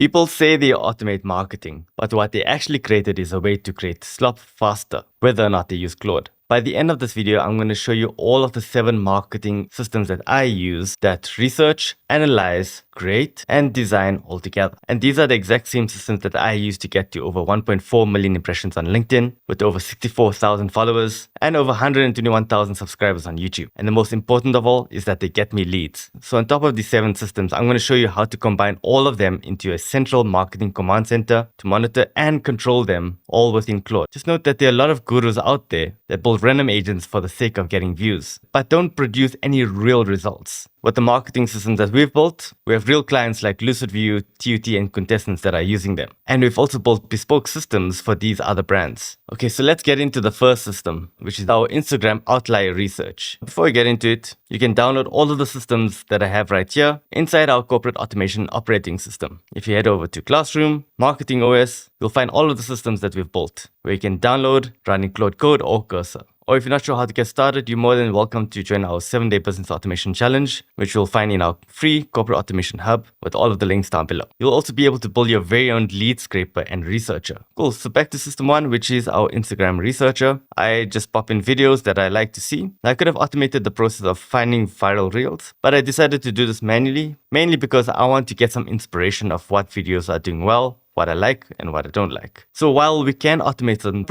People say they automate marketing, but what they actually created is a way to create Slop faster, whether or not they use Claude. By the end of this video, I'm going to show you all of the 7 marketing systems that I use that research, analyze, create, and design all together. And these are the exact same systems that I use to get to over 1.4 million impressions on LinkedIn, with over 64,000 followers, and over 121,000 subscribers on YouTube. And the most important of all is that they get me leads. So on top of these 7 systems, I'm going to show you how to combine all of them into a central marketing command center to monitor and control them all within Claude. Just note that there are a lot of gurus out there that build random agents for the sake of getting views, but don't produce any real results. With the marketing systems that we've built, we have real clients like LucidView, TUT, and Contestants that are using them. And we've also built bespoke systems for these other brands. Okay, so let's get into the first system, which is our Instagram Outlier research. Before we get into it, you can download all of the systems that I have right here inside our corporate automation operating system. If you head over to Classroom, Marketing OS, you'll find all of the systems that we've built, where you can download, run in Claude Code or Cursor. Or if you're not sure how to get started, you're more than welcome to join our 7-day business automation challenge, which you'll find in our free corporate automation hub with all of the links down below. You'll also be able to build your very own lead scraper and researcher. Cool, so back to system 1, which is our Instagram researcher. I just pop in videos that I like to see. I could have automated the process of finding viral reels, but I decided to do this manually, mainly because I want to get some inspiration of what videos are doing well, what I like and what I don't like. So while we can automate some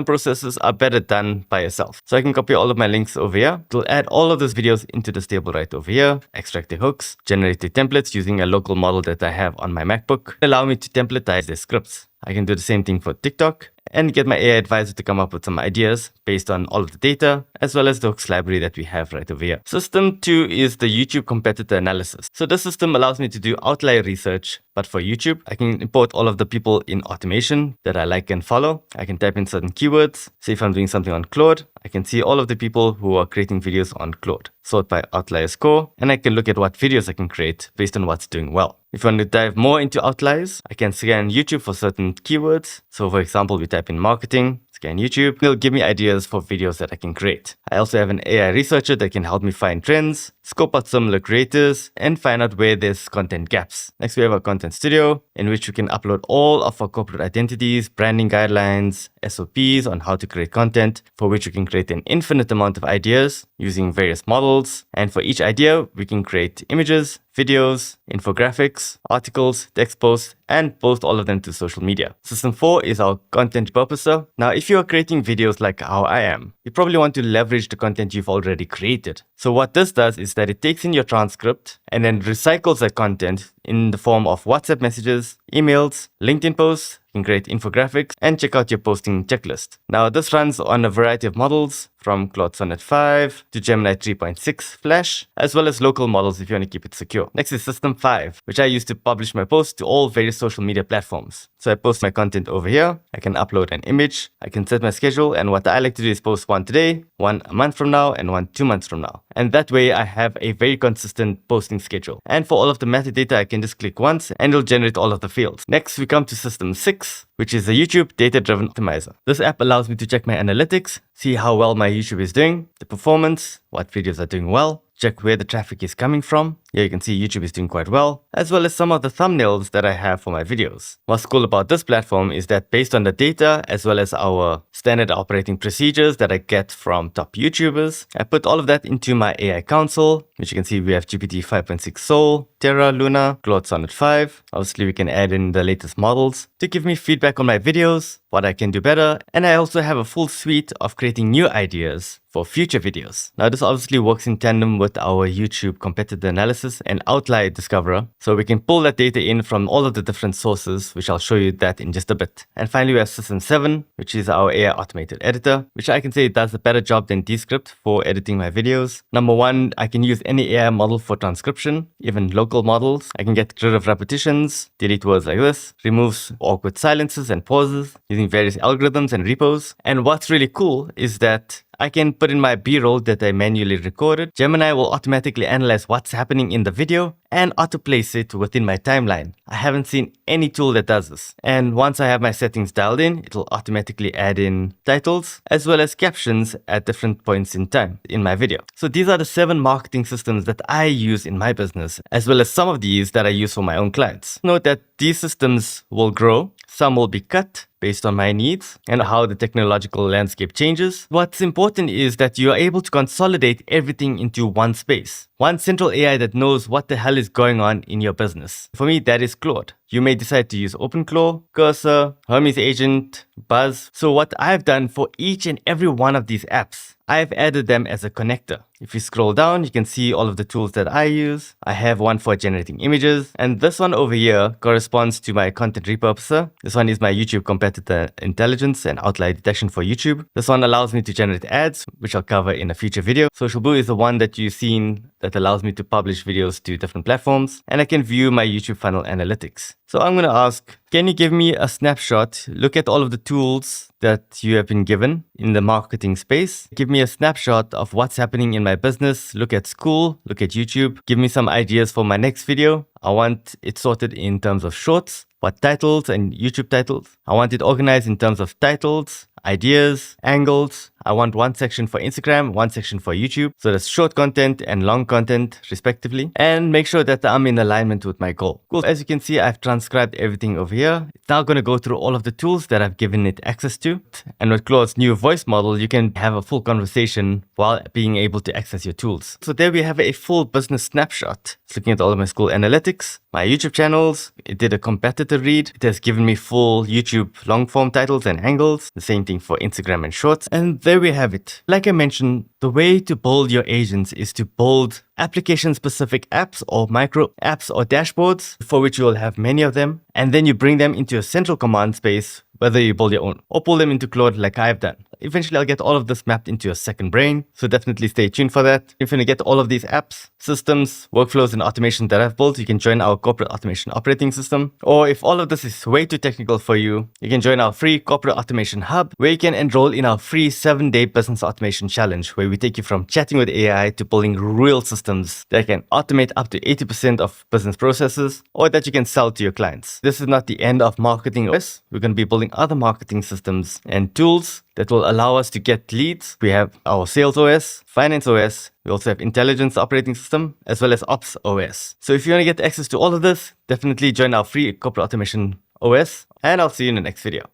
processes are better done by yourself. So I can copy all of my links over here. It'll add all of those videos into this table right over here, extract the hooks, generate the templates using a local model that I have on my MacBook, allow me to templatize their scripts. I can do the same thing for TikTok and get my AI advisor to come up with some ideas based on all of the data, as well as the hooks library that we have right over here. System 2 is the YouTube competitor analysis. So this system allows me to do outlier research, but for YouTube, I can import all of the people in automation that I like and follow. I can type in certain keywords. Say if I'm doing something on Claude, I can see all of the people who are creating videos on Claude, sort by outlier score, and I can look at what videos I can create based on what's doing well. If I want to dive more into outliers, I can scan YouTube for certain keywords. So for example, we type in marketing, scan YouTube, it'll give me ideas for videos that I can create. I also have an AI researcher that can help me find trends, scope out similar creators, and find out where there's content gaps. Next, we have our content studio, in which we can upload all of our corporate identities, branding guidelines, SOPs on how to create content, for which we can create an infinite amount of ideas using various models. And for each idea, we can create images, videos, infographics, articles, text posts, and post all of them to social media. System 4 is our content repurposer. Now, if you are creating videos like how I am, you probably want to leverage the content you've already created. So what this does is that it takes in your transcript and then recycles that content in the form of WhatsApp messages, emails, LinkedIn posts. You can create infographics and check out your posting checklist. Now, this runs on a variety of models from Claude Sonnet 5 to Gemini 3.6 Flash, as well as local models if you want to keep it secure. Next is System 5, which I use to publish my posts to all various social media platforms. So I post my content over here. I can upload an image. I can set my schedule. And what I like to do is post one today, one a month from now, and one 2 months from now. And that way I have a very consistent posting schedule. And for all of the metadata, I can just click once and it'll generate all of the fields. Next, we come to System 6, which is the YouTube data-driven optimizer. This app allows me to check my analytics, see how well my YouTube is doing, the performance, what videos are doing well, check where the traffic is coming from. Here you can see YouTube is doing quite well, as well as some of the thumbnails that I have for my videos. What's cool about this platform is that based on the data, as well as our standard operating procedures that I get from top YouTubers, I put all of that into my AI console, which you can see we have GPT 5.6 Soul, Terra, Luna, Claude Sonnet 5. Obviously, we can add in the latest models to give me feedback on my videos, what I can do better, and I also have a full suite of creating new ideas for future videos. Now, this obviously works in tandem with our YouTube competitor analysis and outlier discoverer, so we can pull that data in from all of the different sources, which I'll show you that in just a bit. And finally, we have System 7, which is our AI automated editor, which I can say does a better job than Descript for editing my videos. Number 1, I can use any AI model for transcription, even local models. I can get rid of repetitions, delete words like this, removes awkward silences and pauses using various algorithms and repos. And what's really cool is that I can put in my B-roll that I manually recorded. Gemini will automatically analyze what's happening in the video and auto-place it within my timeline. I haven't seen any tool that does this. And once I have my settings dialed in, it'll automatically add in titles as well as captions at different points in time in my video. So these are the 7 marketing systems that I use in my business, as well as some of these that I use for my own clients. Note that these systems will grow. Some will be cut based on my needs and how the technological landscape changes. What's important is that you are able to consolidate everything into one space. One central AI that knows what the hell is going on in your business. For me, that is Claude. You may decide to use OpenClaw, Cursor, Hermes Agent, Buzz. So what I've done for each and every one of these apps, I've added them as a connector. If you scroll down, you can see all of the tools that I use. I have one for generating images, and this one over here corresponds to my content repurposer. This one is my YouTube competitor intelligence and outlier detection for YouTube. This one allows me to generate ads, which I'll cover in a future video. Social Blue is the one that you've seen that allows me to publish videos to different platforms, and I can view my YouTube funnel analytics. So I'm going to ask, can you give me a snapshot? Look at all of the tools that you have been given in the marketing space. Give me a snapshot of what's happening in my business. Look at school, look at YouTube. Give me some ideas for my next video. I want it sorted in terms of shorts, what titles and YouTube titles. I want it organized in terms of titles, ideas, angles. I want one section for Instagram, one section for YouTube. So that's short content and long content respectively. And make sure that I'm in alignment with my goal. Cool. As you can see, I've transcribed everything over here. It's now going to go through all of the tools that I've given it access to. And with Claude's new voice model, you can have a full conversation while being able to access your tools. So there we have a full business snapshot. It's looking at all of my school analytics, my YouTube channels. It did a competitor read. It has given me full YouTube long form titles and angles. The same thing for Instagram and Shorts. And there we have it. Like I mentioned, the way to build your agents is to build application-specific apps or micro apps or dashboards, for which you will have many of them. And then you bring them into a central command space, whether you build your own or pull them into Claude like I've done. Eventually, I'll get all of this mapped into a second brain, so definitely stay tuned for that. If you want to get all of these apps, systems, workflows, and automation that I've built, you can join our corporate automation operating system. Or if all of this is way too technical for you, you can join our free corporate automation hub, where you can enroll in our free 7-day business automation challenge, where we take you from chatting with AI to building real systems that can automate up to 80% of business processes, or that you can sell to your clients. This is not the end of Marketing OS. We're going to be building other marketing systems and tools that will allow us to get leads. We have our Sales OS, Finance OS. We also have Intelligence Operating System, as well as Ops OS. So if you want to get access to all of this, definitely join our free Corporate Automation OS, and I'll see you in the next video.